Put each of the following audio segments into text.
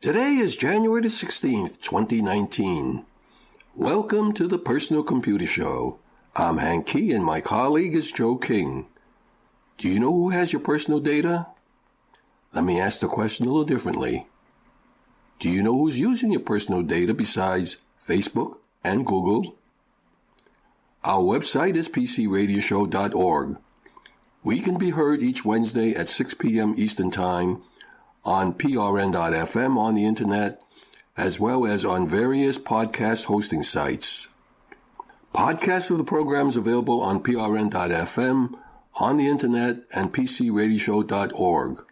Today is January the 16th, 2019. Welcome to the Personal Computer Show. I'm Hank Key and my colleague is Joe King. Do you know who has your personal data? Let me ask the question a little differently. Do you know who's using your personal data besides Facebook and Google? Our website is pcradioshow.org. We can be heard each Wednesday at 6 p.m. Eastern Time on prn.fm on the internet, as well as on various podcast hosting sites. Podcasts of the programs available on prn.fm, on the internet, and pcradioshow.org.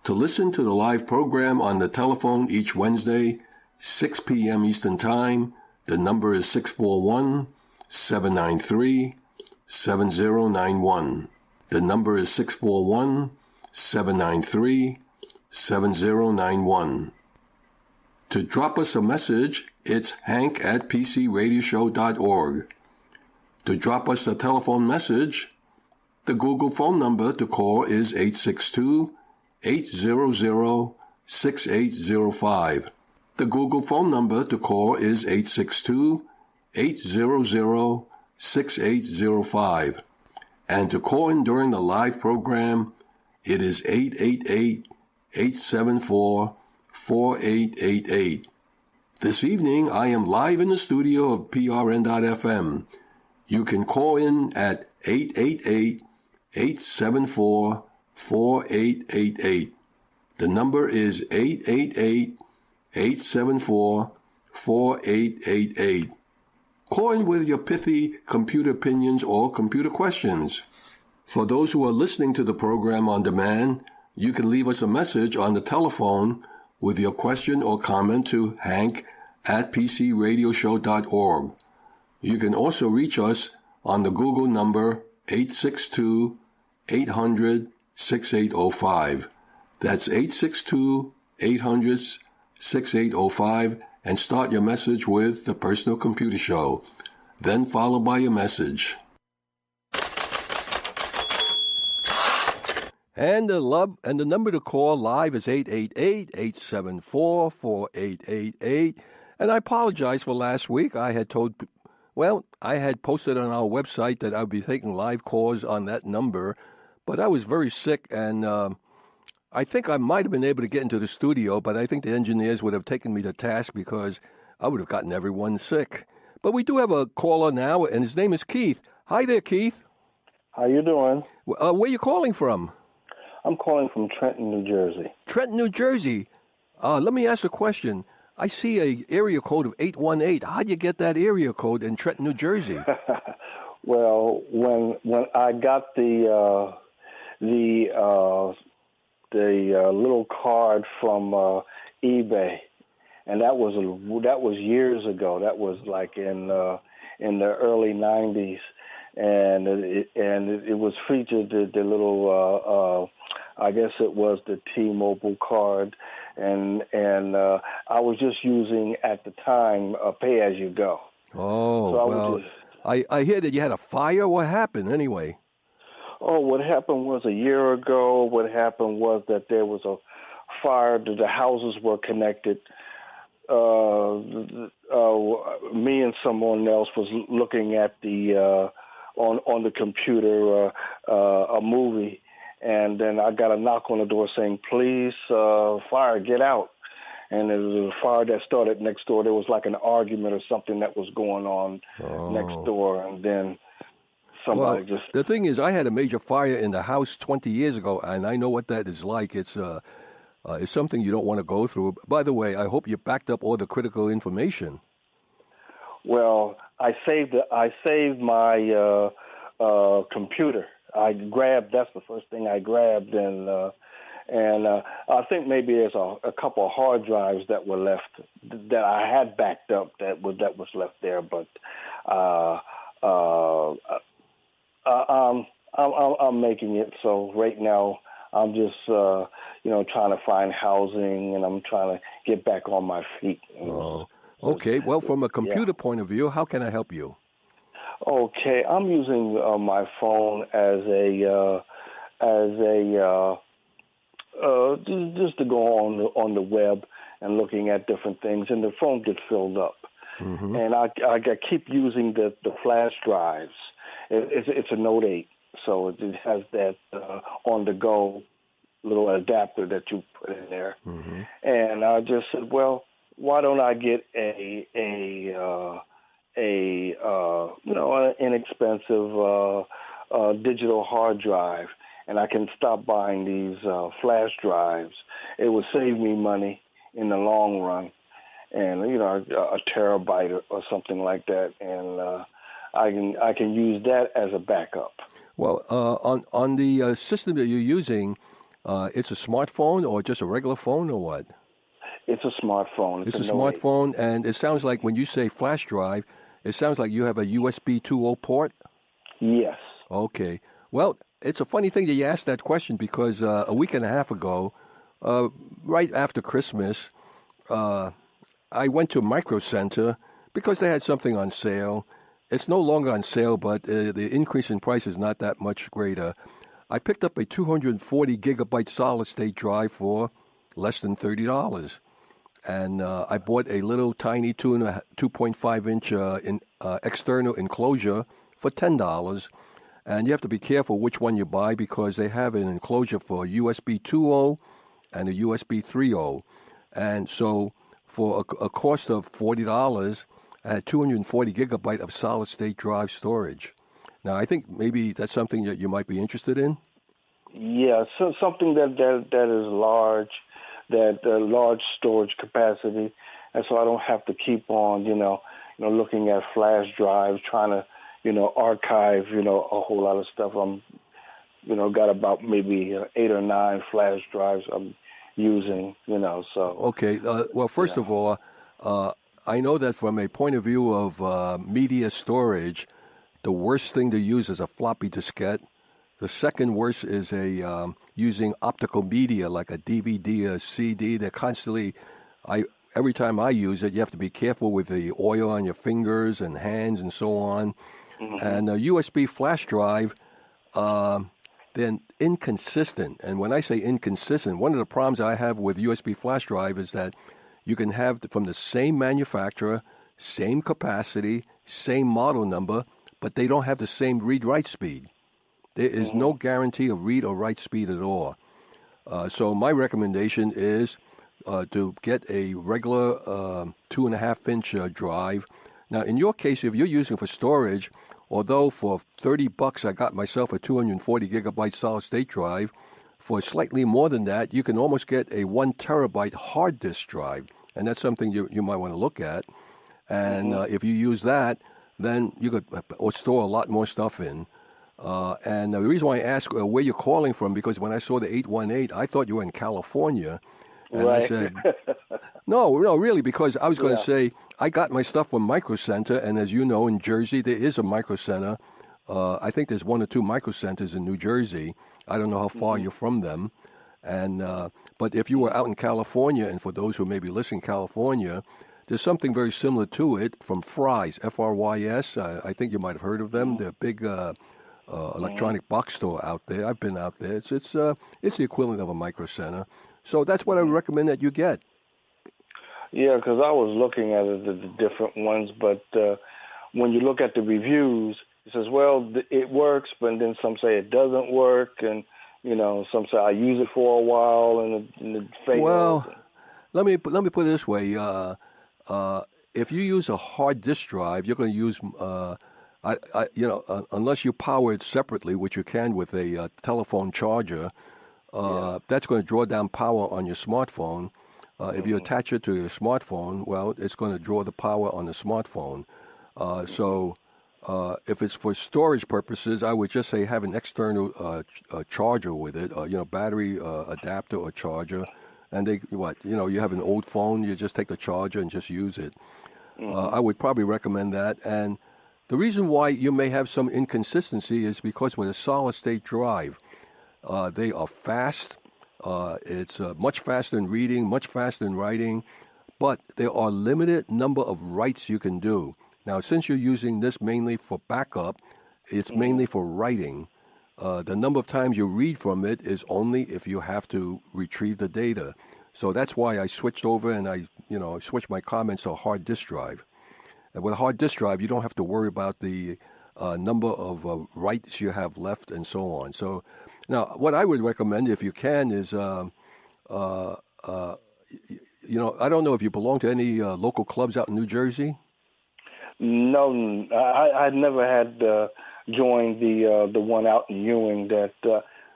To listen to the live program on the telephone each Wednesday, 6 p.m. Eastern Time, the number is 641-793-7091. The number is 641-793-7091. To drop us a message, it's hank@pcradioshow.org. To drop us a telephone message, the Google phone number to call is 862-800-6805. The Google phone number to call is 862-800-6805. And to call in during the live program, it is 888-874-4888. This evening, I am live in the studio of PRN.FM. You can call in at 888-874-4888. The number is 888-874-4888. Call in with your pithy computer opinions or computer questions. For those who are listening to the program on demand, you can leave us a message on the telephone with your question or comment to hank@pcradioshow.org. You can also reach us on the Google number 862-800-6805. That's 862-800-6805, and start your message with the Personal Computer Show, then followed by your message. And the number to call live is 888-874-4888. And I apologize for last week. I had posted on our website that I would be taking live calls on that number, but I was very sick, and I think I might have been able to get into the studio, but I think the engineers would have taken me to task because I would have gotten everyone sick. But we do have a caller now, and his name is Keith. Hi there, Keith. How you doing? Where are you calling from? I'm calling from Trenton, New Jersey. Trenton, New Jersey. Let me ask a question. I see an area code of 818. How do you get that area code in Trenton, New Jersey? Well, when I got the little card from eBay, and that was years ago. That was like in the early '90s, and it was featured the little I guess it was the T-Mobile card, and I was just using at the time pay as you go. Oh, so I hear that you had a fire. What happened anyway? Oh, what happened was a year ago, what happened was that there was a fire. The houses were connected. Me and someone else was looking at the on the computer a movie, and then I got a knock on the door saying, "Please, fire, get out." And there was a fire that started next door. There was like an argument or something that was going on next door, and then the thing is, I had a major fire in the house 20 years ago, and I know what that is like. It's something you don't want to go through. By the way, I hope you backed up all the critical information. Well, I saved my computer. That's the first thing I grabbed, and I think maybe there's a couple of hard drives that were left that I had backed up that was left there, but I'm making it. So right now I'm just trying to find housing, and I'm trying to get back on my feet. Oh, okay. Well, from a computer point of view, how can I help you? Okay, I'm using my phone as a just to go on the web and looking at different things, and the phone gets filled up. Mm-hmm. And I keep using the flash drives. It's a Note 8, so it has that on-the-go little adapter that you put in there. Mm-hmm. And I just said, well, why don't I get an inexpensive digital hard drive, and I can stop buying these flash drives. It would save me money in the long run, and a terabyte or something like that, and I can use that as a backup. Well, on the system that you're using, it's a smartphone or just a regular phone or what? It's a smartphone. It's a Note 8. smartphone, and it sounds like when you say flash drive, it sounds like you have a USB 2.0 port? Yes. Okay. Well, it's a funny thing that you asked that question because a week and a half ago, right after Christmas, I went to Micro Center because they had something on sale. It's no longer on sale, but the increase in price is not that much greater. I picked up a 240 gigabyte solid state drive for less than $30. And I bought a little tiny 2.5 inch external enclosure for $10. And you have to be careful which one you buy because they have an enclosure for USB 2.0 and a USB 3.0. And so for a cost of $40, I had 240 gigabyte of solid state drive storage. Now, I think maybe that's something that you might be interested in. Yeah, so something that is large, that large storage capacity, and so I don't have to keep on, looking at flash drives, trying to, archive, a whole lot of stuff. I'm, got about maybe 8 or 9 flash drives I'm using, so. Okay. Well, first of all, I know that from a point of view of media storage, the worst thing to use is a floppy diskette. The second worst is using optical media like a DVD, a CD. They're constantly, every time I use it, you have to be careful with the oil on your fingers and hands and so on. Mm-hmm. And a USB flash drive, then inconsistent. And when I say inconsistent, one of the problems I have with USB flash drive is that you can have from the same manufacturer, same capacity, same model number, but they don't have the same read-write speed. There is no guarantee of read or write speed at all. So my recommendation is to get a regular 2.5 inch drive. Now, in your case, if you're using it for storage, although for $30 I got myself a 240 gigabyte solid state drive, for slightly more than that, you can almost get a 1 terabyte hard disk drive, and that's something you might want to look at. And if you use that, then you could store a lot more stuff in. And the reason why I asked where you're calling from, because when I saw the 818, I thought you were in California. And right. I said, no, really, because I was going to say, I got my stuff from Micro Center, and as you know, in Jersey, there is a Micro Center. I think there's 1 or 2 Micro Centers in New Jersey. I don't know how far you're from them. And but if you were out in California, and for those who may be listening in California, there's something very similar to it from Fry's, F-R-Y-S. I think you might have heard of them. They're a big electronic box store out there. I've been out there. It's the equivalent of a Micro Center. So that's what I would recommend that you get. Yeah, because I was looking at the different ones, but when you look at the reviews, it says, well, it works, but then some say it doesn't work, and some say I use it for a while and it fails. Well, let me put it this way: if you use a hard disk drive, you're going to use unless you power it separately, which you can with a telephone charger. That's going to draw down power on your smartphone. If you attach it to your smartphone, well, it's going to draw the power on the smartphone. So if it's for storage purposes, I would just say have an external charger with it, battery adapter or charger. And you have an old phone, you just take the charger and just use it. I would probably recommend that. And the reason why you may have some inconsistency is because with a solid-state drive, they are fast. It's much faster in reading, much faster in writing, but there are limited number of writes you can do. Now, since you're using this mainly for backup, it's mainly for writing. The number of times you read from it is only if you have to retrieve the data. So that's why I switched over and I switched my comments to a hard disk drive. And with a hard disk drive, you don't have to worry about the number of writes you have left and so on. So now what I would recommend if you can is, I don't know if you belong to any local clubs out in New Jersey. No, I never had joined the one out in Ewing, that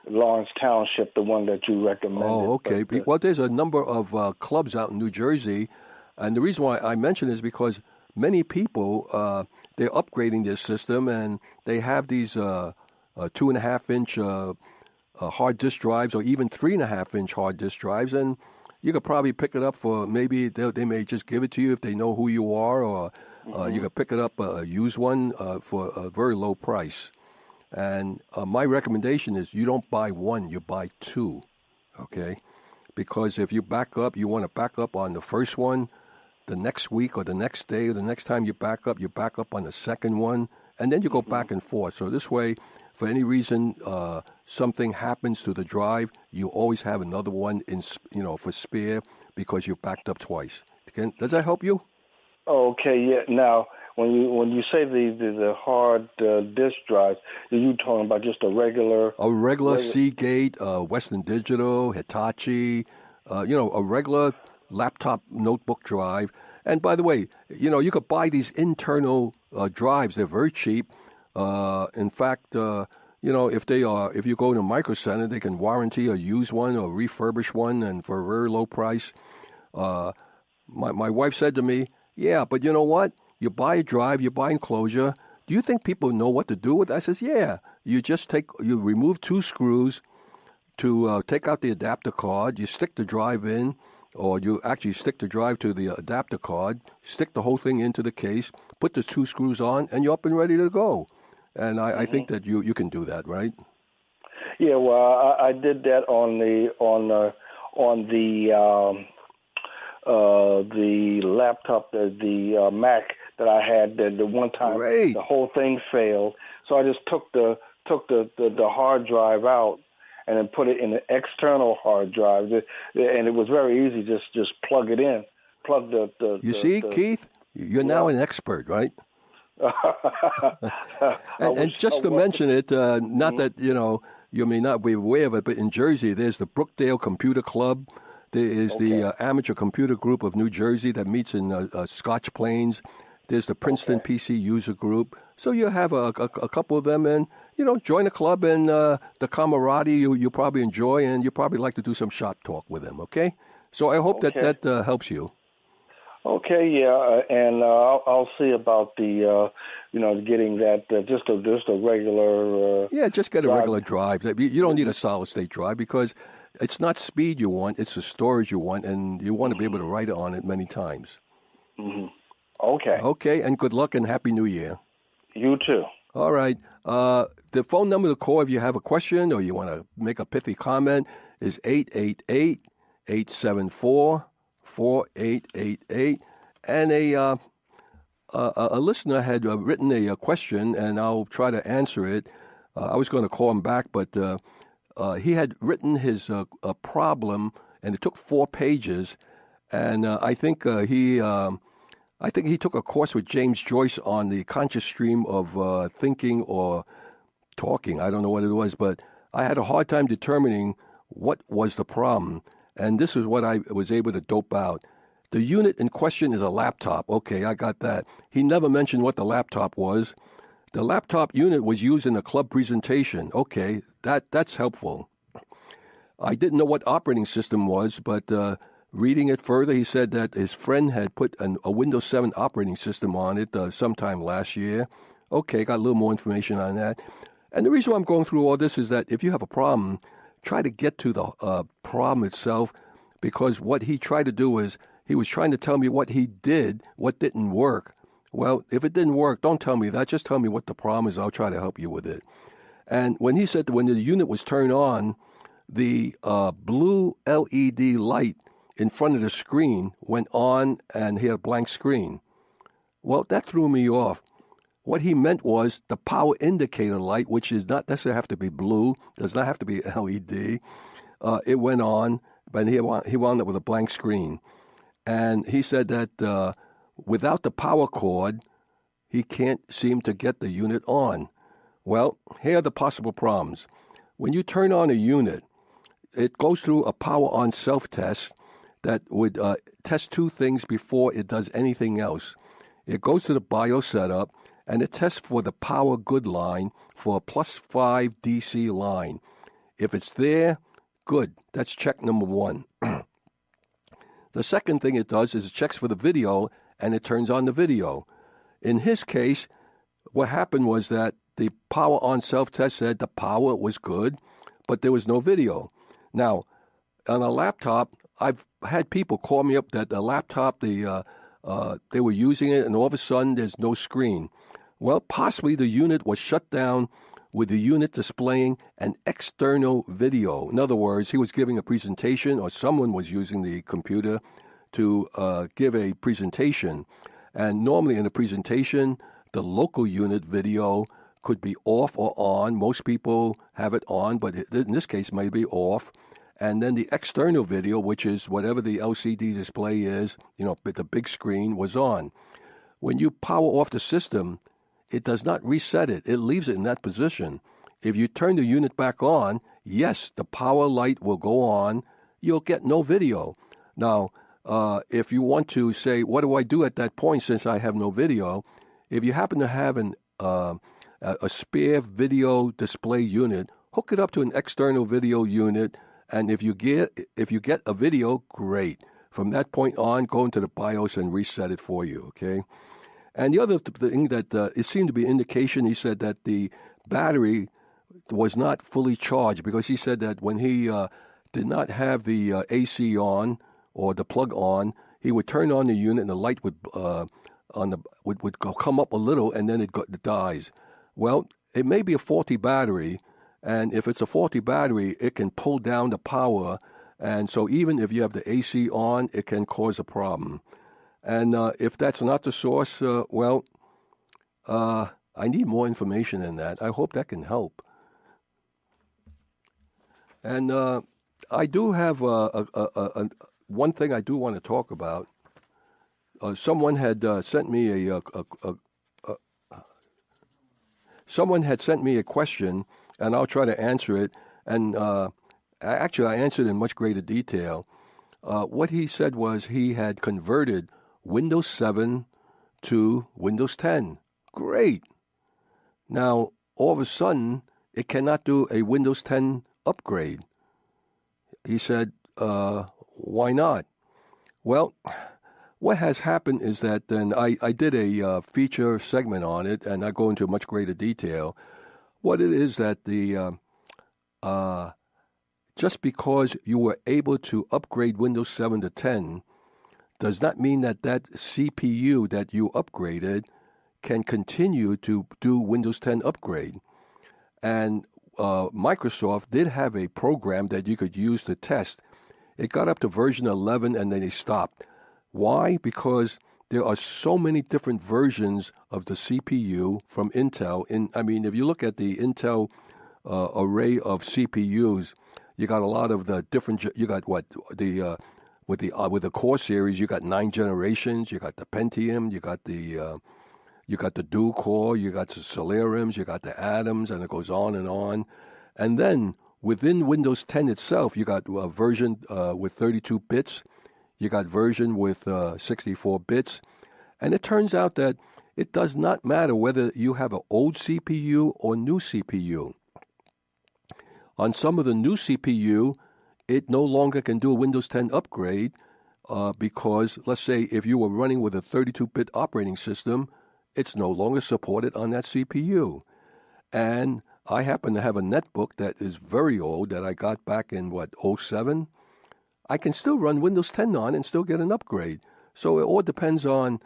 Lawrence Township, the one that you recommended. Oh, okay. But, well, there's a number of clubs out in New Jersey, and the reason why I mention it is because many people they're upgrading their system, and they have these 2.5-inch hard disk drives, or even 3.5-inch hard disk drives, and you could probably pick it up for maybe they may just give it to you if they know who you are, or you could pick it up a used one for a very low price. And my recommendation is you don't buy one, you buy two, okay? Because if you back up, you want to back up on the first one the next week or the next day or the next time you back up on the second one, and then you go back and forth. So this way, for any reason something happens to the drive, you always have another one for spare because you've backed up twice. Does that help you? Okay, yeah. Now, when you say the hard disk drives, are you talking about just a regular Seagate, Western Digital, Hitachi, a regular laptop notebook drive? And by the way, you could buy these internal drives. They're very cheap. In fact, if you go to Micro Center, they can warranty a used one or refurbish one, and for a very low price. My wife said to me, "Yeah, but you know what? You buy a drive, you buy enclosure. Do you think people know what to do with it?" I says, "Yeah. You remove 2 screws to take out the adapter card. You stick the drive in, or you actually stick the drive to the adapter card, stick the whole thing into the case, put the 2 screws on, and you're up and ready to go." And I think that you can do that, right? Yeah, well, I did that on the laptop, the Mac that I had. The one time Great. The whole thing failed, so I just took the hard drive out and then put it in an external hard drive, and it was very easy. Just plug it in, plug the. You see, Keith, you're now an expert, right? and just to mention it, not that you may not be aware of it, but in Jersey, there's the Brookdale Computer Club. There is the Amateur Computer Group of New Jersey that meets in Scotch Plains. There's the Princeton PC User Group. So you have a couple of them, and join a club, and the camaraderie you probably enjoy, and you probably like to do some shop talk with them. Okay, so I hope that helps you. Okay, yeah, and I'll see about the getting that just a regular. Just get a regular drive. You don't need a solid state drive because it's not speed you want; it's the storage you want, and you want to be able to write on it many times. Mm-hmm. Okay. Okay, and good luck and Happy New Year. You too. All right. The phone number to call if you have a question or you want to make a pithy comment is 888-874-4888. And a listener had written a question, and I'll try to answer it. I was going to call him back, but he had written his problem, and it took 4 pages. And I think he took a course with James Joyce on the conscious stream of thinking or talking. I don't know what it was, but I had a hard time determining what was the problem. And this is what I was able to dope out. The unit in question is a laptop. Okay, I got that. He never mentioned what the laptop was. The laptop unit was used in a club presentation. Okay, that's helpful. I didn't know what operating system was, but reading it further, he said that his friend had put a Windows 7 operating system on it sometime last year. Okay, got a little more information on that. And the reason why I'm going through all this is that if you have a problem, try to get to the problem itself, because what he tried to do is he was trying to tell me what he did, what didn't work. Well, if it didn't work, don't tell me that. Just tell me what the problem is. I'll try to help you with it. And when he said that when the unit was turned on, the blue LED light in front of the screen went on, and he had a blank screen. Well, that threw me off. What he meant was the power indicator light, which is not necessarily have to be blue, does not have to be LED. It went on, but he wound up with a blank screen. And he said that without the power cord, he can't seem to get the unit on. Well, here are the possible problems. When you turn on a unit, it goes through a power on self-test that would test two things before it does anything else. It goes to the BIOS setup, and it tests for the power good line for a +5 DC line. If it's there, good. That's check number one. The second thing it does is it checks for the video, and it turns on the video. In his case, what happened was that the power on self-test said the power was good, but there was no video. Now, on a laptop, I've had people call me up that the laptop, they were using it, and all of a sudden there's no screen. Well, possibly the unit was shut down with the unit displaying an external video. In other words, he was giving a presentation, or someone was using the computer to give a presentation. And normally in a presentation, the local unit video could be off or on. Most people have it on, but in this case, it may be off. And then the external video, which is whatever the LCD display is, the big screen, was on. When you power off the system, it does not reset it. It leaves it in that position. If you turn the unit back on, yes, the power light will go on. You'll get no video. Now, if you want to say, what do I do at that point since I have no video? If you happen to have a spare video display unit, hook it up to an external video unit, and if you get a video, great. From that point on, go into the BIOS and reset it for you, okay? And the other thing that it seemed to be indication, he said that the battery was not fully charged, because he said that when he did not have the AC on or the plug on, he would turn on the unit and the light would come up a little, and then it dies. Well, it may be a faulty battery, and if it's a faulty battery, it can pull down the power, and so even if you have the AC on, it can cause a problem. And if that's not the source, I need more information than that. I hope that can help. And I do have one thing I do want to talk about. Someone had sent me a question, and I'll try to answer it. And actually, I answered in much greater detail. What he said was he had converted Windows 7 to Windows 10. Great. Now, all of a sudden, it cannot do a Windows 10 upgrade. He said, why not? Well, what has happened is that then I did a feature segment on it, and I go into much greater detail. What it is that just because you were able to upgrade Windows 7 to 10 does not mean that CPU that you upgraded can continue to do Windows 10 upgrade. And Microsoft did have a program that you could use to test. It got up to version 11, and then they stopped. Why? Because there are so many different versions of the CPU from Intel. If you look at the Intel array of CPUs, you got a lot of the different. You got with the Core series, you got 9 generations. You got the Pentium. You got the dual core. You got the Celeriums. You got the Atoms, and it goes on. And then within Windows 10 itself, you got a version with 32 bits. You got version with 64 bits. And it turns out that it does not matter whether you have an old CPU or new CPU. On some of the new CPU, it no longer can do a Windows 10 upgrade because, let's say, if you were running with a 32-bit operating system, it's no longer supported on that CPU. And I happen to have a netbook that is very old that I got back in, 07? I can still run Windows 10 on and still get an upgrade. So it all depends on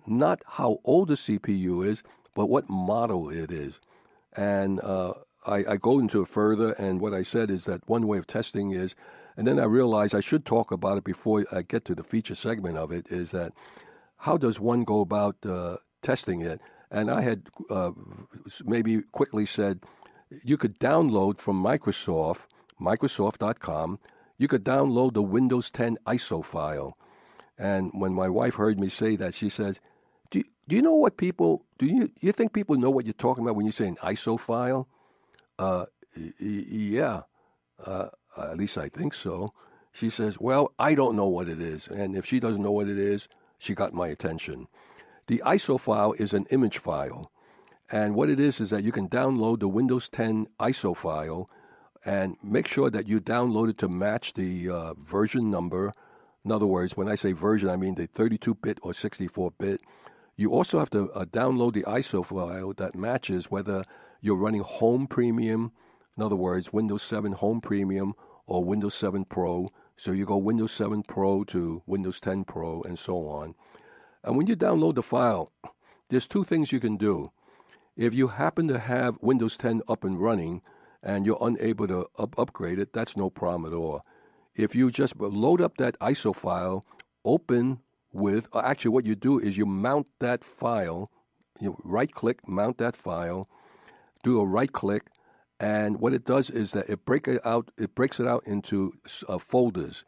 not how old the CPU is, but what model it is. And I go into it further, and what I said is that one way of testing is, and then I realized I should talk about it before I get to the feature segment of it, is that how does one go about testing it? And I had maybe quickly said you could download from Microsoft, Microsoft.com, you could download the Windows 10 ISO file. And when my wife heard me say that, she says, do you know what people, you think people know what you're talking about when you say an ISO file? Yeah, at least I think so. She says, well, I don't know what it is. And if she doesn't know what it is, she got my attention. The ISO file is an image file. And what it is that you can download the Windows 10 ISO file and make sure that you download it to match the version number. In other words, when I say version, I mean the 32-bit or 64-bit. You also have to download the ISO file that matches whether you're running Home Premium, in other words, Windows 7 Home Premium or Windows 7 Pro. So you go Windows 7 Pro to Windows 10 Pro and so on. And when you download the file, there's two things you can do. If you happen to have Windows 10 up and running and you're unable to upgrade it, that's no problem at all. If you just load up that ISO file, open with, actually what you do is you mount that file, you right-click, mount that file, do a right-click, and what it does is that it breaks it out into folders.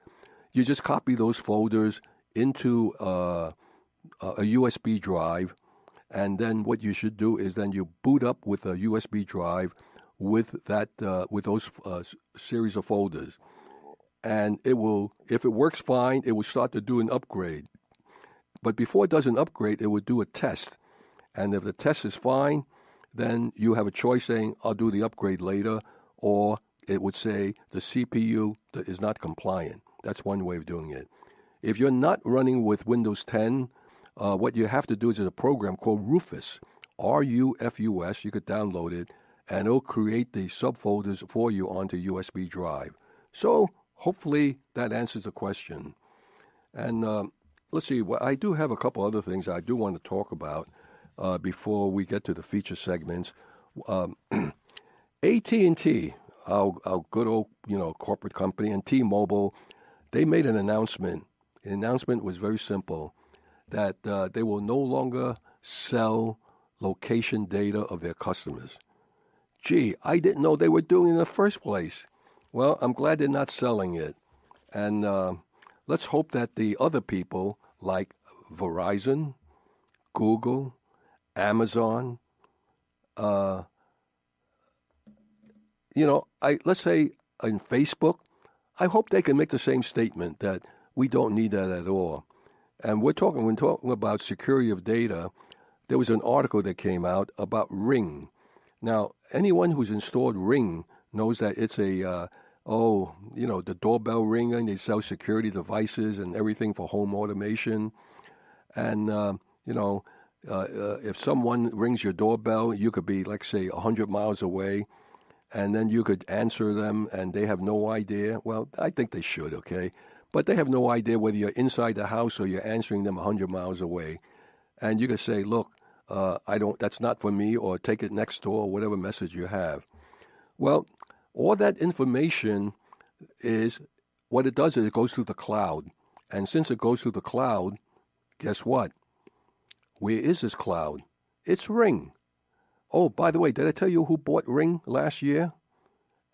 You just copy those folders into a USB drive, and then what you should do is then you boot up with a USB drive with that with those series of folders, and it will, if it works fine, it will start to do an upgrade. But before it does an upgrade, it would do a test, and if the test is fine, then you have a choice saying, I'll do the upgrade later, or it would say the CPU is not compliant. That's one way of doing it. If you're not running with Windows 10, what you have to do is a program called Rufus, R-U-F-U-S. You could download it, and it'll create the subfolders for you onto USB drive. So hopefully that answers the question. And let's see, I do have a couple other things I do want to talk about before we get to the feature segments. AT&T, our good old corporate company, and T-Mobile, they made an announcement. The announcement was very simple, that they will no longer sell location data of their customers. Gee, I didn't know they were doing it in the first place. Well, I'm glad they're not selling it. And let's hope that the other people like Verizon, Google, Amazon, let's say in Facebook, I hope they can make the same statement that we don't need that at all. And when talking about security of data, there was an article that came out about Ring. Now, anyone who's installed Ring knows that it's the doorbell ringer, and they sell security devices and everything for home automation. And, if someone rings your doorbell, you could be, like, say, 100 miles away, and then you could answer them, and they have no idea. Well, I think they should, okay? But they have no idea whether you're inside the house or you're answering them 100 miles away. And you could say, look, that's not for me, or take it next door, or whatever message you have. Well, all that information is, what it does is it goes through the cloud. And since it goes through the cloud, guess what? Where is this cloud? It's Ring. Oh, by the way, did I tell you who bought Ring last year?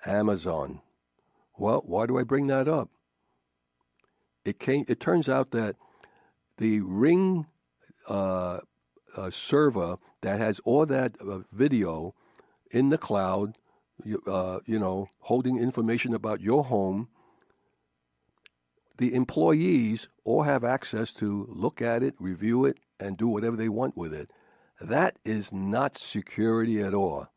Amazon. Well, why do I bring that up? It turns out that the Ring server that has all that video in the cloud, holding information about your home, the employees all have access to look at it, review it, and do whatever they want with it. That is not security at all.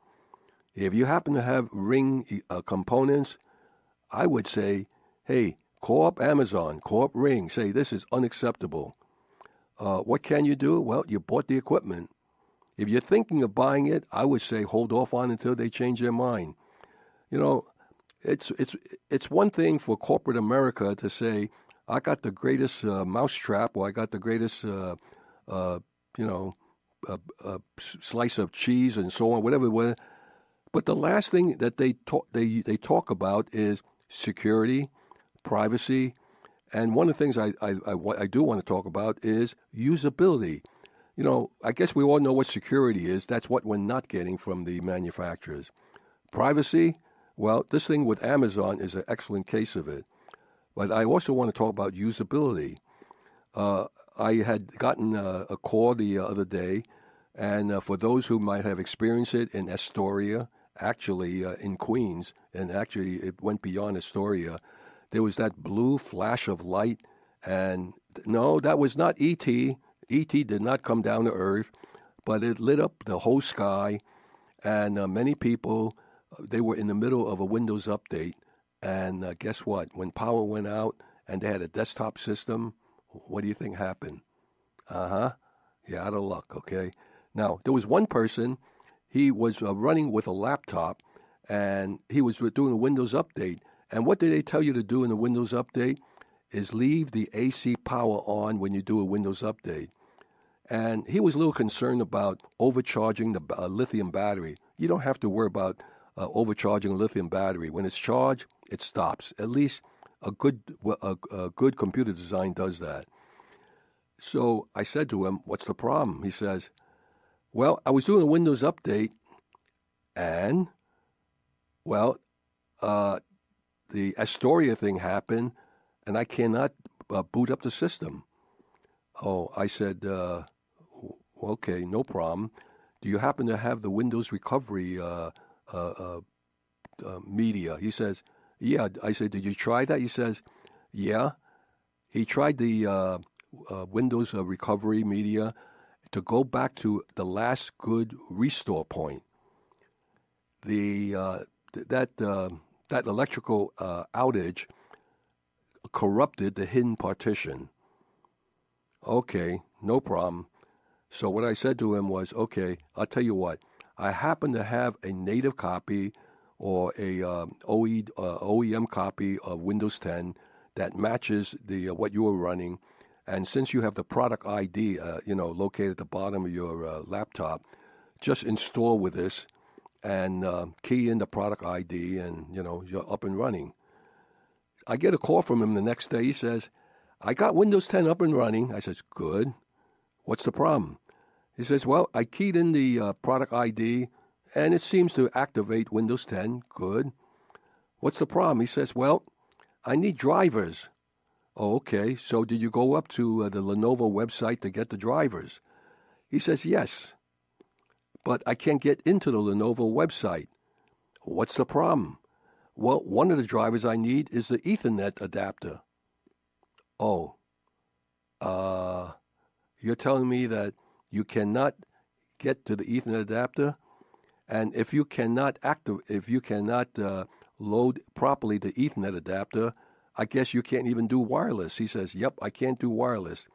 If you happen to have Ring components, I would say, hey, call up Amazon, call up Ring, say this is unacceptable. What can you do? Well, you bought the equipment. If you're thinking of buying it, I would say hold off on it until they change their mind. It's one thing for corporate America to say, I got the greatest mousetrap, or I got the greatest, slice of cheese and so on, whatever. But the last thing that they talk about is security, privacy, and one of the things I do want to talk about is usability. I guess we all know what security is. That's what we're not getting from the manufacturers. Privacy, well, this thing with Amazon is an excellent case of it. But I also want to talk about usability. I had gotten a call the other day, and for those who might have experienced it in Astoria, actually in Queens, and actually it went beyond Astoria, there was that blue flash of light, and no, that was not ET. ET did not come down to Earth, but it lit up the whole sky, and many people, they were in the middle of a Windows update, and guess what? When power went out and they had a desktop system, what do you think happened? Uh-huh. You're out of luck, okay? Now, there was one person, he was running with a laptop, and he was doing a Windows update. And what did they tell you to do in the Windows update? Is leave the AC power on when you do a Windows update. And he was a little concerned about overcharging the lithium battery. You don't have to worry about overcharging a lithium battery. When it's charged, it stops. At least a good computer design does that. So I said to him, what's the problem? He says, well, I was doing a Windows update, and, well, the Astoria thing happened, and I cannot boot up the system. Oh, I said, okay, no problem. Do you happen to have the Windows recovery media? He says, yeah. I said, did you try that? He says, yeah. He tried the Windows recovery media to go back to the last good restore point. That electrical outage corrupted the hidden partition. Okay, no problem. So what I said to him was, okay, I'll tell you what. I happen to have a native copy or a OEM copy of Windows 10 that matches the what you were running. And since you have the product ID, located at the bottom of your laptop, just install with this and key in the product ID, and you're up and running. I get a call from him the next day. He says, I got Windows 10 up and running. I says, good. What's the problem? He says, well, I keyed in the product ID, and it seems to activate Windows 10. Good. What's the problem? He says, well, I need drivers. Oh, okay. So did you go up to the Lenovo website to get the drivers? He says, yes. But I can't get into the Lenovo website. What's the problem? Well, one of the drivers I need is the Ethernet adapter. Oh, you're telling me that you cannot get to the Ethernet adapter, and if you cannot load properly the Ethernet adapter, I guess you can't even do wireless. He says, yep, I can't do wireless.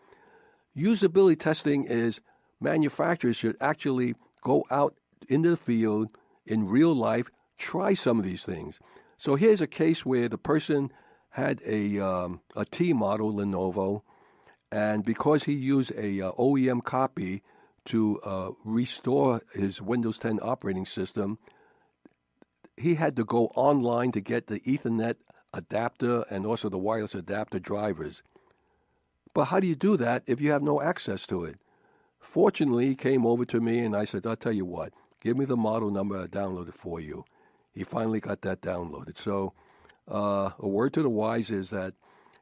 Usability testing is manufacturers should actually go out into the field in real life, try some of these things. So here's a case where the person had a T model Lenovo, and because he used a OEM copy to restore his Windows 10 operating system, he had to go online to get the Ethernet adapter and also the wireless adapter drivers. But how do you do that if you have no access to it? Fortunately, he came over to me and I said, I'll tell you what, give me the model number, I'll download it for you. He finally got that downloaded. So a word to the wise is that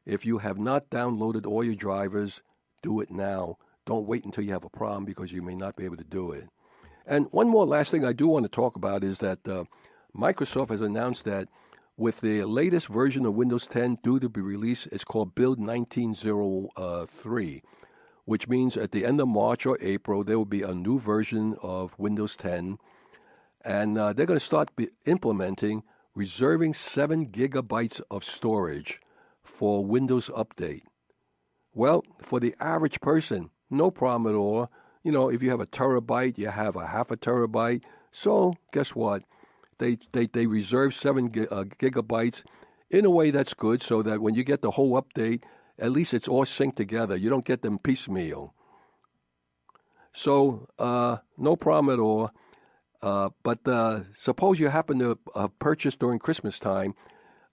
if you have not downloaded all your drivers, do it now. Don't wait until you have a problem because you may not be able to do it. And one more last thing I do want to talk about is that Microsoft has announced that with the latest version of Windows 10 due to be released, it's called Build 1903, which means at the end of March or April, there will be a new version of Windows 10. And they're going to start implementing reserving 7 gigabytes of storage for Windows Update. Well, for the average person, no problem at all. If you have a terabyte, you have a half a terabyte. So guess what? They reserve 7 gigabytes in a way that's good so that when you get the whole update, at least it's all synced together. You don't get them piecemeal. So no problem at all. But suppose you happen to purchase during Christmas time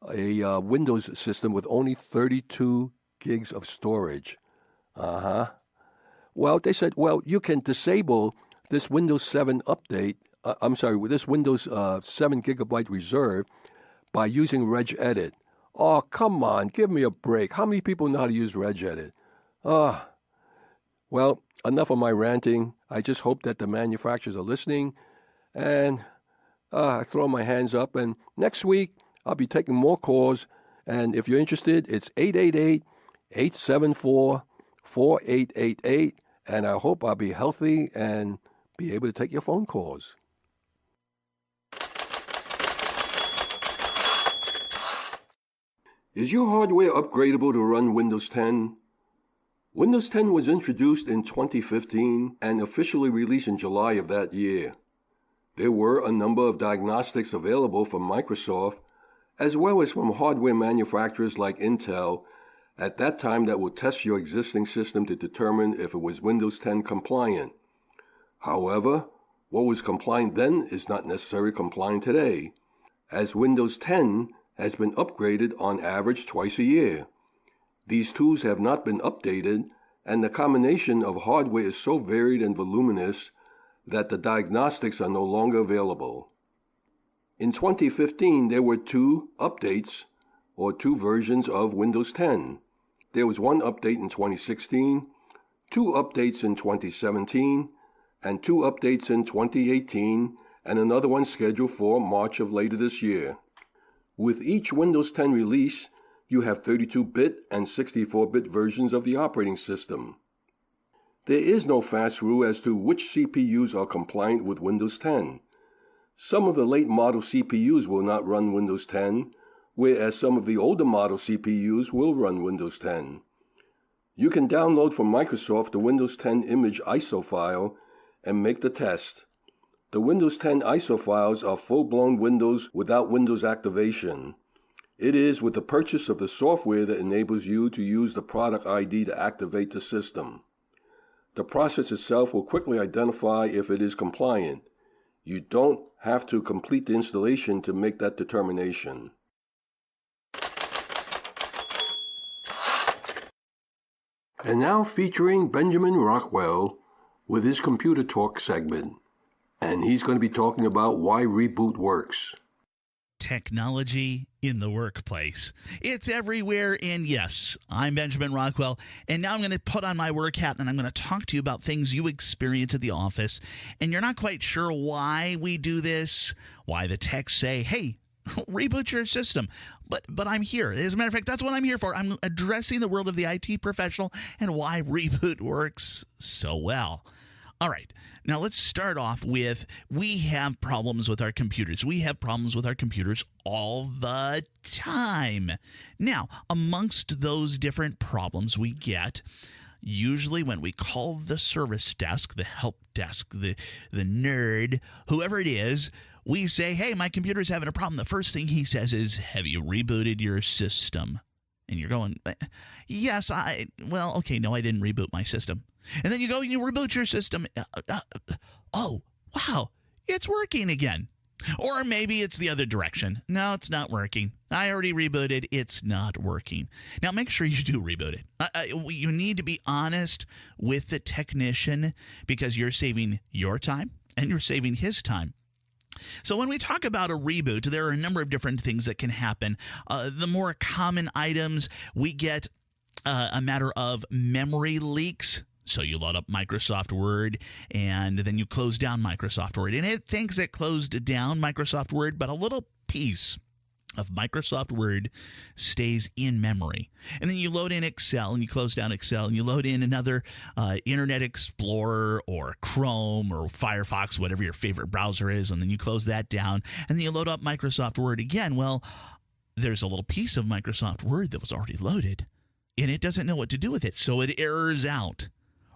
a Windows system with only 32 gigs of storage. Well, they said, you can disable this Windows 7 update, with this Windows 7 gigabyte reserve by using regedit. Oh, come on, give me a break. How many people know how to use Regedit? Ah, well, enough of my ranting. I just hope that the manufacturers are listening. And I throw my hands up. And next week, I'll be taking more calls. And if you're interested, it's 888-874-4888. And I hope I'll be healthy and be able to take your phone calls. Is your hardware upgradable to run Windows 10? Windows 10 was introduced in 2015 and officially released in July of that year. There were a number of diagnostics available from Microsoft, as well as from hardware manufacturers like Intel, at that time that would test your existing system to determine if it was Windows 10 compliant. However, what was compliant then is not necessarily compliant today, as Windows 10 has been upgraded on average twice a year. These tools have not been updated, and the combination of hardware is so varied and voluminous that the diagnostics are no longer available. In 2015, there were two updates, or two versions of Windows 10. There was one update in 2016, two updates in 2017, and two updates in 2018, and another one scheduled for March of later this year. With each Windows 10 release, you have 32-bit and 64-bit versions of the operating system. There is no fast rule as to which CPUs are compliant with Windows 10. Some of the late model CPUs will not run Windows 10, whereas some of the older model CPUs will run Windows 10. You can download from Microsoft the Windows 10 image ISO file and make the test. The Windows 10 ISO files are full-blown Windows without Windows activation. It is with the purchase of the software that enables you to use the product ID to activate the system. The process itself will quickly identify if it is compliant. You don't have to complete the installation to make that determination. And now featuring Benjamin Rockwell with his Computer Talk segment. And he's going to be talking about why Reboot works. Technology in the workplace. It's everywhere, and yes, I'm Benjamin Rockwell, and now I'm going to put on my work hat, and I'm going to talk to you about things you experience at the office, and you're not quite sure why we do this, why the techs say, hey, reboot your system. But I'm here. As a matter of fact, that's what I'm here for. I'm addressing the world of the IT professional and why Reboot works so well. All right, now let's start off with we have problems with our computers. We have problems with our computers all the time. Now, amongst those different problems we get, usually when we call the service desk, the help desk, the nerd, whoever it is, we say, hey, my computer's having a problem. The first thing he says is, have you rebooted your system? And you're going, yes, okay, no, I didn't reboot my system. And then you go and you reboot your system. Oh, wow, it's working again. Or maybe it's the other direction. No, it's not working. I already rebooted. It's not working. Now, make sure you do reboot it. You need to be honest with the technician because you're saving your time and you're saving his time. So when we talk about a reboot, there are a number of different things that can happen. The more common items, we get a matter of memory leaks. So you load up Microsoft Word, and then you close down Microsoft Word. And it thinks it closed down Microsoft Word, but a little piece of Microsoft Word stays in memory. And then you load in Excel, and you close down Excel, and you load in another Internet Explorer or Chrome or Firefox, whatever your favorite browser is, and then you close that down, and then you load up Microsoft Word again. Well, there's a little piece of Microsoft Word that was already loaded, and it doesn't know what to do with it, so it errors out.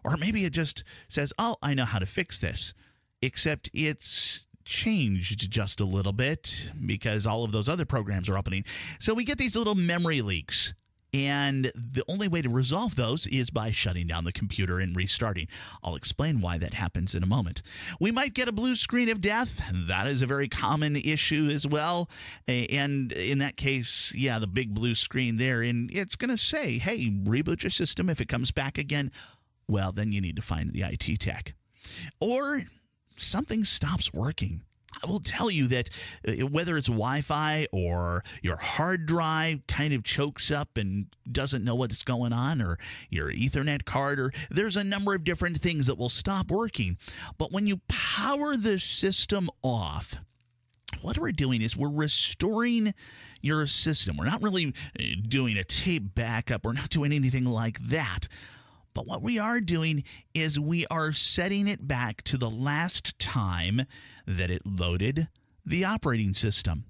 Or maybe it just says, oh, I know how to fix this, except it's changed just a little bit because all of those other programs are opening. So we get these little memory leaks, and the only way to resolve those is by shutting down the computer and restarting. I'll explain why that happens in a moment. We might get a blue screen of death. That is a very common issue as well. And in that case, yeah, the big blue screen there, and it's going to say, hey, reboot your system. If it comes back again, well, then you need to find the IT tech. Or something stops working. I will tell you that whether it's Wi-Fi or your hard drive kind of chokes up and doesn't know what's going on, or your Ethernet card, or there's a number of different things that will stop working. But when you power the system off, what we're doing is we're restoring your system. We're not really doing a tape backup. We're not doing anything like that. But what we are doing is we are setting it back to the last time that it loaded the operating system.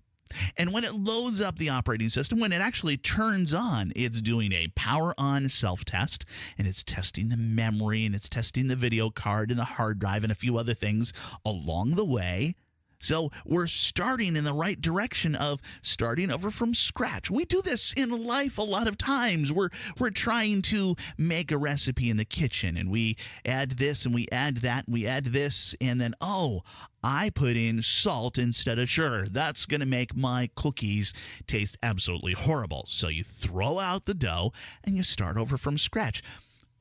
And when it loads up the operating system, when it actually turns on, it's doing a power on self-test, and it's testing the memory, and it's testing the video card and the hard drive and a few other things along the way. So we're starting in the right direction of starting over from scratch. We do this in life a lot of times. We're trying to make a recipe in the kitchen, and we add this and we add that and we add this, and then, oh, I put in salt instead of sugar. That's going to make my cookies taste absolutely horrible. So you throw out the dough and you start over from scratch.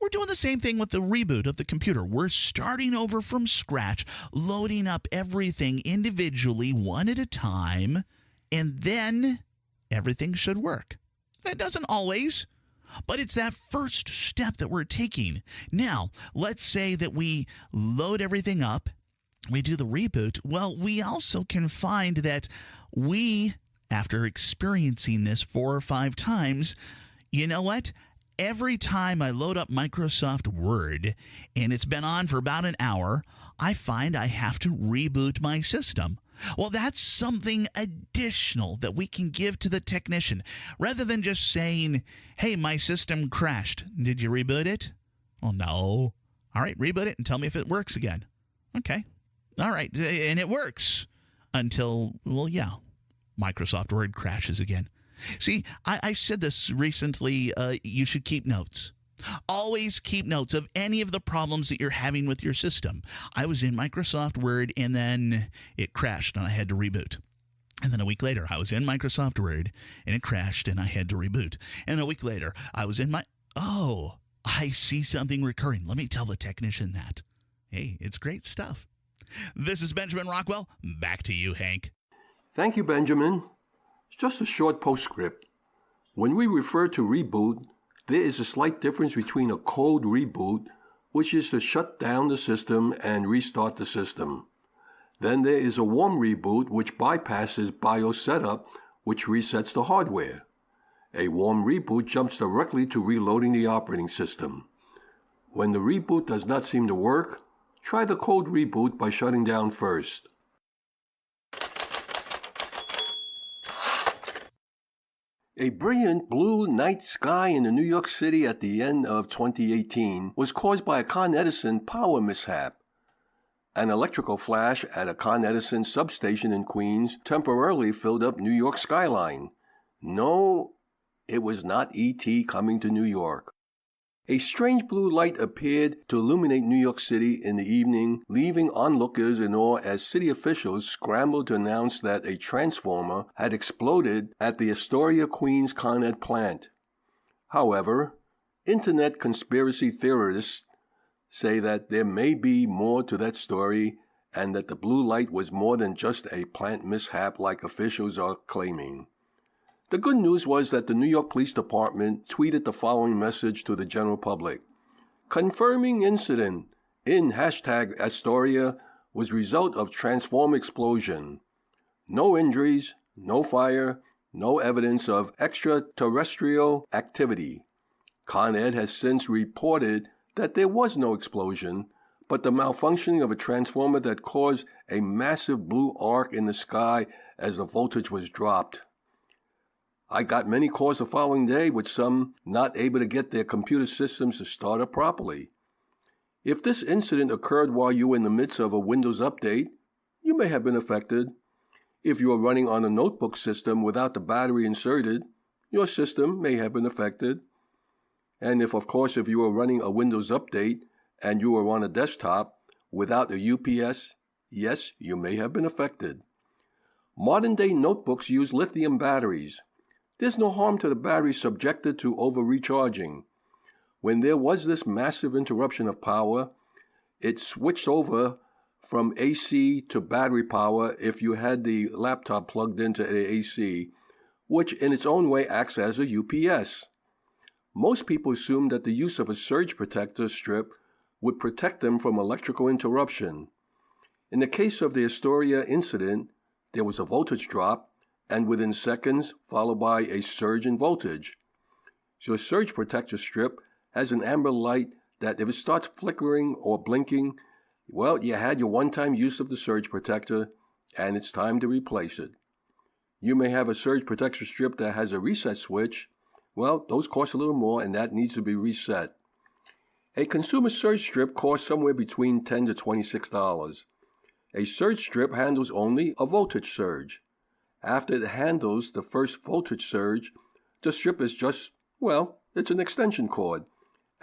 We're doing the same thing with the reboot of the computer. We're starting over from scratch, loading up everything individually, one at a time, and then everything should work. That doesn't always, but it's that first step that we're taking. Now, let's say that we load everything up, we do the reboot. Well, we also can find that we, after experiencing this 4 or 5 times, you know what? Every time I load up Microsoft Word, and it's been on for about an hour, I find I have to reboot my system. Well, that's something additional that we can give to the technician. Rather than just saying, hey, my system crashed. Did you reboot it? Well, no. All right, reboot it and tell me if it works again. Okay. All right, and it works until, well, yeah, Microsoft Word crashes again. See, I said this recently, you should keep notes. Always keep notes of any of the problems that you're having with your system. I was in Microsoft Word, and then it crashed, and I had to reboot. And then a week later, I was in Microsoft Word, and it crashed, and I had to reboot. And a week later, I was in oh, I see something recurring. Let me tell the technician that. Hey, it's great stuff. This is Benjamin Rockwell. Back to you, Hank. Thank you, Benjamin. It's just a short postscript. When we refer to reboot, there is a slight difference between a cold reboot, which is to shut down the system and restart the system. Then there is a warm reboot, which bypasses BIOS setup, which resets the hardware. A warm reboot jumps directly to reloading the operating system. When the reboot does not seem to work, try the cold reboot by shutting down first. A brilliant blue night sky in New York City at the end of 2018 was caused by a Con Edison power mishap. An electrical flash at a Con Edison substation in Queens temporarily filled up New York's skyline. No, it was not E.T. coming to New York. A strange blue light appeared to illuminate New York City in the evening, leaving onlookers in awe as city officials scrambled to announce that a transformer had exploded at the Astoria, Queens Con Ed plant. However, Internet conspiracy theorists say that there may be more to that story and that the blue light was more than just a plant mishap like officials are claiming. The good news was that the New York Police Department tweeted the following message to the general public. Confirming incident in #Astoria was result of transformer explosion. No injuries, no fire, no evidence of extraterrestrial activity. Con Ed has since reported that there was no explosion, but the malfunctioning of a transformer that caused a massive blue arc in the sky as the voltage was dropped. I got many calls the following day with some not able to get their computer systems to start up properly. If this incident occurred while you were in the midst of a Windows update, you may have been affected. If you are running on a notebook system without the battery inserted, your system may have been affected. And if you are running a Windows update and you are on a desktop without a UPS, yes, you may have been affected. Modern-day notebooks use lithium batteries. There's no harm to the battery subjected to over-recharging. When there was this massive interruption of power, it switched over from AC to battery power if you had the laptop plugged into the AC, which in its own way acts as a UPS. Most people assume that the use of a surge protector strip would protect them from electrical interruption. In the case of the Astoria incident, there was a voltage drop, and within seconds, followed by a surge in voltage. So a surge protector strip has an amber light that if it starts flickering or blinking, well, you had your one-time use of the surge protector, and it's time to replace it. You may have a surge protector strip that has a reset switch. Well, those cost a little more, and that needs to be reset. A consumer surge strip costs somewhere between $10 to $26. A surge strip handles only a voltage surge. After it handles the first voltage surge, the strip is just, well, it's an extension cord,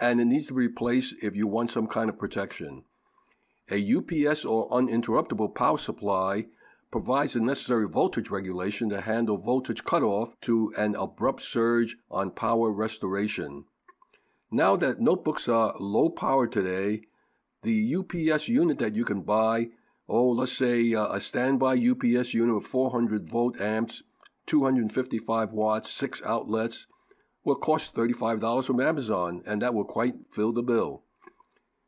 and it needs to be replaced if you want some kind of protection. A UPS or uninterruptible power supply provides the necessary voltage regulation to handle voltage cutoff to an abrupt surge on power restoration. Now that notebooks are low power today, the UPS unit that you can buy, let's say a standby UPS unit with 400 volt amps, 255 watts, 6 outlets, will cost $35 from Amazon, and that will quite fill the bill.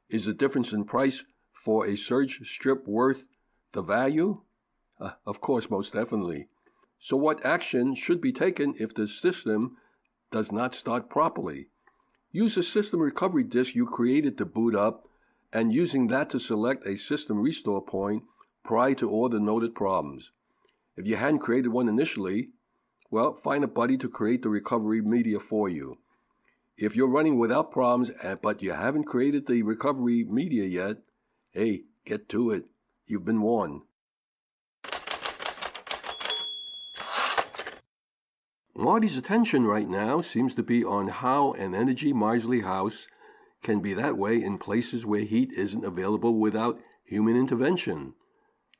Is the difference in price for a surge strip worth the value? Of course, most definitely. So what action should be taken if the system does not start properly? Use a system recovery disk you created to boot up, and using that to select a system restore point prior to all the noted problems. If you hadn't created one initially, well, find a buddy to create the recovery media for you. If you're running without problems, but you haven't created the recovery media yet, hey, get to it. You've been warned. Marty's attention right now seems to be on how an energy miserly house can be that way in places where heat isn't available without human intervention.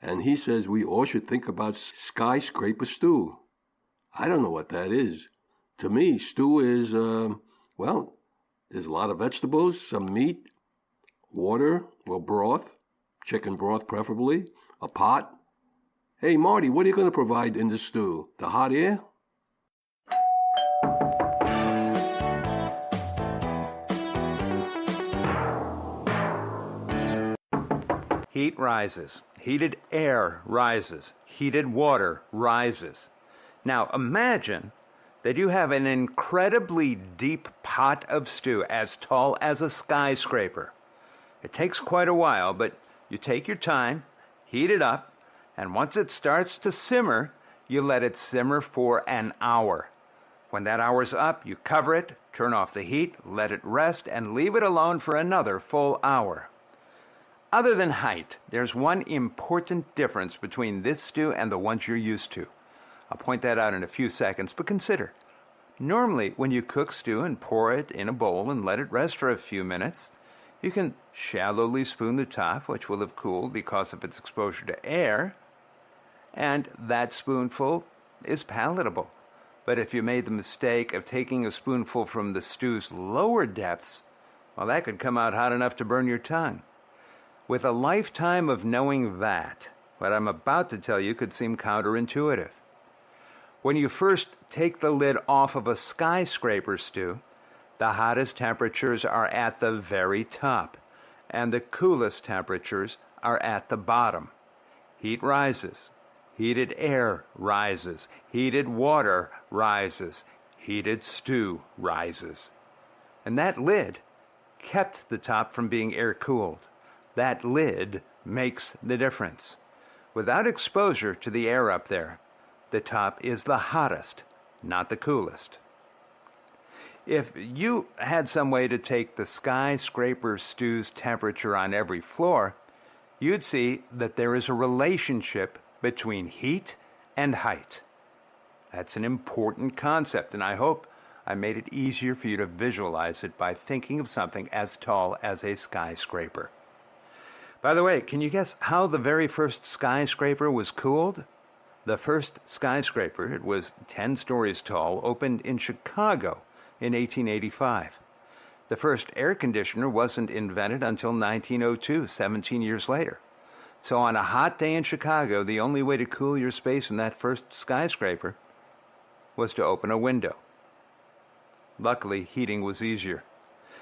And he says we all should think about skyscraper stew. I don't know what that is. To me, stew is, there's a lot of vegetables, some meat, water, or broth, chicken broth preferably, a pot. Hey, Marty, what are you going to provide in the stew? The hot air? Heat rises. Heated air rises. Heated water rises. Now imagine that you have an incredibly deep pot of stew as tall as a skyscraper. It takes quite a while, but you take your time, heat it up, and once it starts to simmer, you let it simmer for an hour. When that hour's up, you cover it, turn off the heat, let it rest, and leave it alone for another full hour. Other than height, there's one important difference between this stew and the ones you're used to. I'll point that out in a few seconds, but consider. Normally, when you cook stew and pour it in a bowl and let it rest for a few minutes, you can shallowly spoon the top, which will have cooled because of its exposure to air, and that spoonful is palatable. But if you made the mistake of taking a spoonful from the stew's lower depths, well, that could come out hot enough to burn your tongue. With a lifetime of knowing that, what I'm about to tell you could seem counterintuitive. When you first take the lid off of a skyscraper stew, the hottest temperatures are at the very top, and the coolest temperatures are at the bottom. Heat rises. Heated air rises. Heated water rises. Heated stew rises. And that lid kept the top from being air-cooled. That lid makes the difference. Without exposure to the air up there, the top is the hottest, not the coolest. If you had some way to take the skyscraper stew's temperature on every floor, you'd see that there is a relationship between heat and height. That's an important concept, and I hope I made it easier for you to visualize it by thinking of something as tall as a skyscraper. By the way, can you guess how the very first skyscraper was cooled? The first skyscraper, it was 10 stories tall, opened in Chicago in 1885. The first air conditioner wasn't invented until 1902, 17 years later. So on a hot day in Chicago, the only way to cool your space in that first skyscraper was to open a window. Luckily, heating was easier.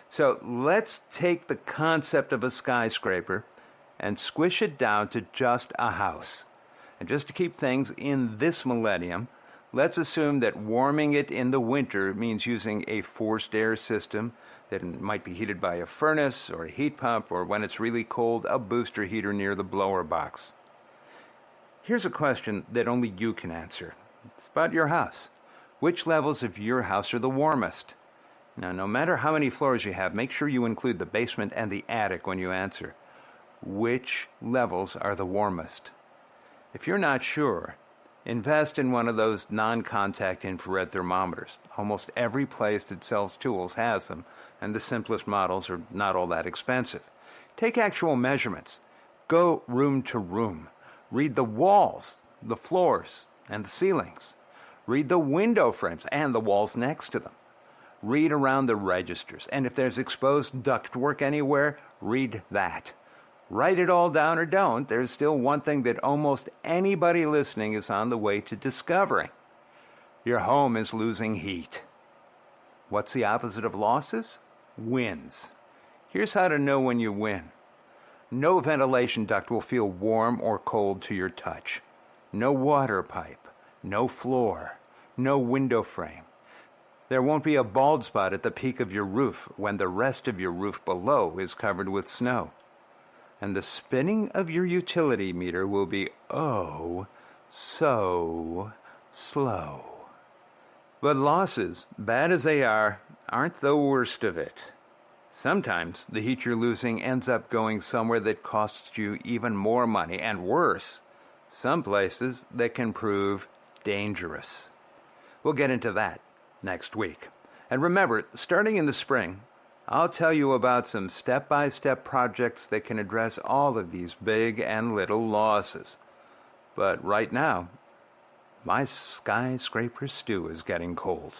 So let's take the concept of a skyscraper and squish it down to just a house. And just to keep things in this millennium, let's assume that warming it in the winter means using a forced air system that might be heated by a furnace or a heat pump, or when it's really cold, a booster heater near the blower box. Here's a question that only you can answer. It's about your house. Which levels of your house are the warmest? Now, no matter how many floors you have, make sure you include the basement and the attic when you answer. Which levels are the warmest? If you're not sure, invest in one of those non-contact infrared thermometers. Almost every place that sells tools has them, and the simplest models are not all that expensive. Take actual measurements. Go room to room. Read the walls, the floors, and the ceilings. Read the window frames and the walls next to them. Read around the registers, and if there's exposed ductwork anywhere, read that. Write it all down or don't. There's still one thing that almost anybody listening is on the way to discovering. Your home is losing heat. What's the opposite of losses? Wins. Here's how to know when you win. No ventilation duct will feel warm or cold to your touch. No water pipe. No floor. No window frame. There won't be a bald spot at the peak of your roof when the rest of your roof below is covered with snow. And the spinning of your utility meter will be oh so slow. But losses, bad as they are, aren't the worst of it. Sometimes the heat you're losing ends up going somewhere that costs you even more money, and worse, some places that can prove dangerous. We'll get into that next week. And remember, starting in the spring, I'll tell you about some step-by-step projects that can address all of these big and little losses. But right now, my skyscraper stew is getting cold.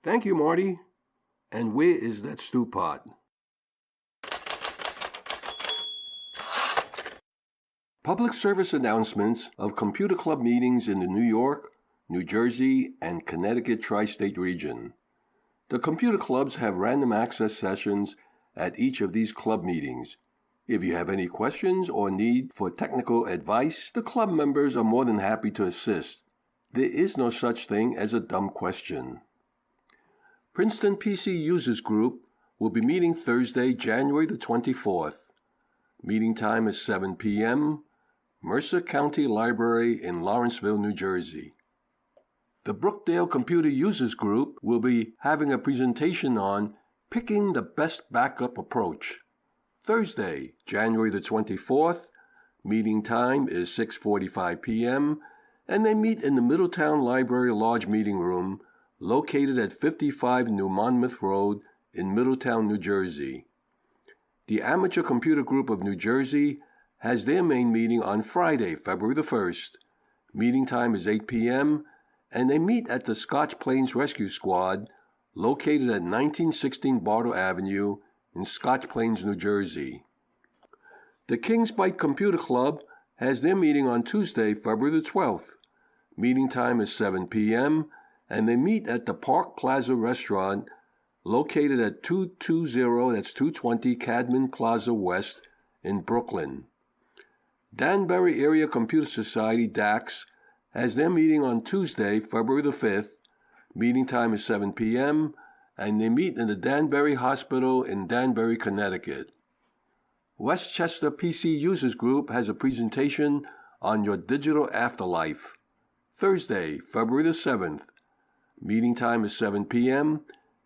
Thank you, Marty. And where is that stew pot? Public service announcements of computer club meetings in the New York, New Jersey, and Connecticut tri-state region. The computer clubs have random access sessions at each of these club meetings. If you have any questions or need for technical advice, the club members are more than happy to assist. There is no such thing as a dumb question. Princeton PC Users Group will be meeting Thursday, January the 24th. Meeting time is 7 p.m., Mercer County Library in Lawrenceville, New Jersey. The Brookdale Computer Users Group will be having a presentation on picking the best backup approach. Thursday, January the 24th, meeting time is 6:45 p.m., and they meet in the Middletown Library Large Meeting Room, located at 55 New Monmouth Road in Middletown, New Jersey. The Amateur Computer Group of New Jersey has their main meeting on Friday, February the 1st. Meeting time is 8 p.m., and they meet at the Scotch Plains Rescue Squad, located at 1916 Bartle Avenue in Scotch Plains, New Jersey. The Kings Bite Computer Club has their meeting on Tuesday, February the 12th. Meeting time is 7 p.m., and they meet at the Park Plaza Restaurant, located at 220 Cadman Plaza West in Brooklyn. Danbury Area Computer Society, DAX, has their meeting on Tuesday, February the 5th. Meeting time is 7 p.m., and they meet in the Danbury Hospital in Danbury, Connecticut. Westchester PC Users Group has a presentation on your digital afterlife. Thursday, February the 7th. Meeting time is 7 p.m.,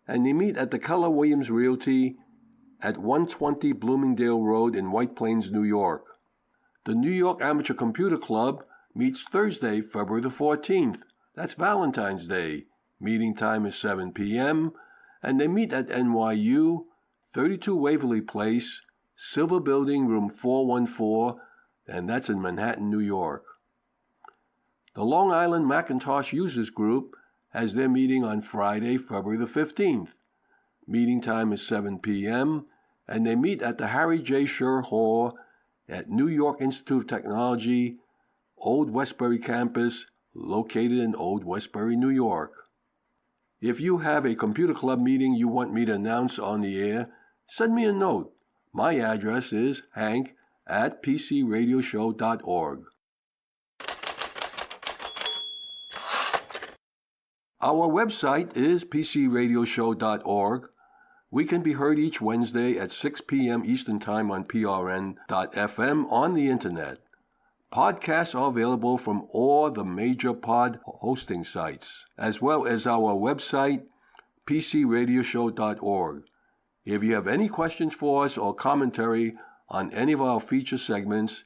and they meet at the Keller Williams Realty at 120 Bloomingdale Road in White Plains, New York. The New York Amateur Computer Club meets Thursday, February the 14th. That's Valentine's Day. Meeting time is 7 p.m., and they meet at NYU, 32 Waverly Place, Silver Building, room 414, and that's in Manhattan, New York. The Long Island Macintosh Users Group has their meeting on Friday, February the 15th. Meeting time is 7 p.m., and they meet at the Harry J. Scher Hall at New York Institute of Technology, Old Westbury campus, located in Old Westbury, New York. If you have a computer club meeting you want me to announce on the air, send me a note. My address is hank@pcradioshow.org. Our website is pcradioshow.org. We can be heard each Wednesday at 6 p.m. Eastern Time on prn.fm on the Internet. Podcasts are available from all the major pod hosting sites, as well as our website, pcradioshow.org. If you have any questions for us or commentary on any of our feature segments,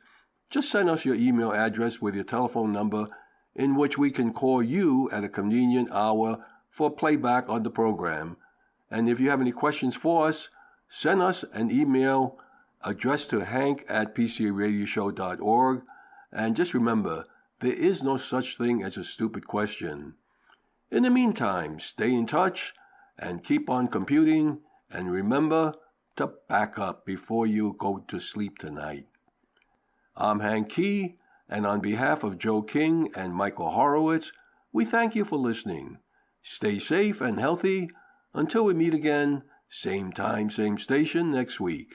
just send us your email address with your telephone number, in which we can call you at a convenient hour for playback on the program. And if you have any questions for us, send us an email addressed to hank@pcradioshow.org. And just remember, there is no such thing as a stupid question. In the meantime, stay in touch and keep on computing, and remember to back up before you go to sleep tonight. I'm Hank Key, and on behalf of Joe King and Michael Horowitz, we thank you for listening. Stay safe and healthy until we meet again, same time, same station next week.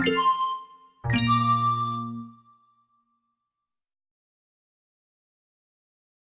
You